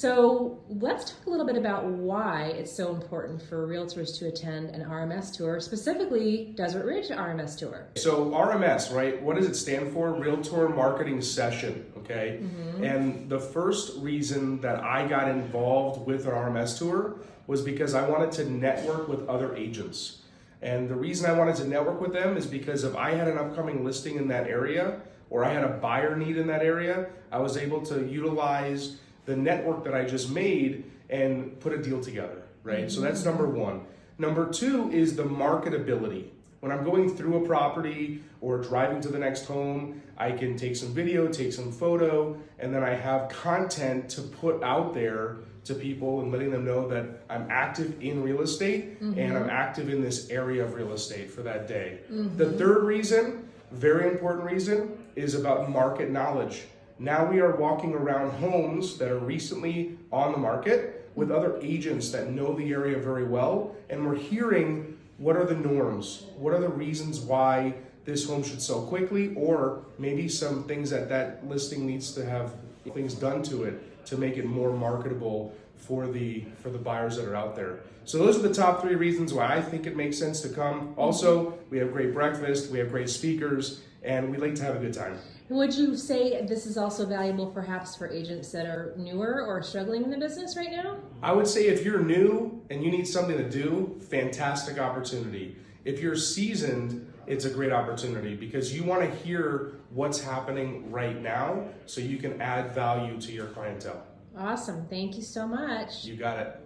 So let's talk a little bit about why it's so important for realtors to attend an RMS tour, specifically Desert Ridge RMS Tour. So RMS, right? What does it stand for? Realtor Marketing Session, okay? And the first reason that I got involved with an RMS tour was because I wanted to network with other agents. And the reason I wanted to network with them is because if I had an upcoming listing in that area, or I had a buyer need in that area, I was able to utilize the network that I just made and put a deal together, right? So that's number one. Number two is the marketability. When I'm going through a property or driving to the next home, I can take some video, take some photo, and then I have content to put out there to people and letting them know that I'm active in real estate and I'm active in this area of real estate for that day. The third reason, very important reason, is about market knowledge. Now we are walking around homes that are recently on the market with other agents that know the area very well, and we're hearing what are the norms, what are the reasons why this home should sell quickly, or maybe some things that listing needs to have things done to it to make it more marketable for the buyers that are out there. So those are the top three reasons why I think it makes sense to come. Also, we have great breakfast, we have great speakers, and we like to have a good time. Would you say this is also valuable perhaps for agents that are newer or struggling in the business right now? I would say if you're new and you need something to do, fantastic opportunity. If you're seasoned, it's a great opportunity because you want to hear what's happening right now so you can add value to your clientele. Awesome. Thank you so much. You got it.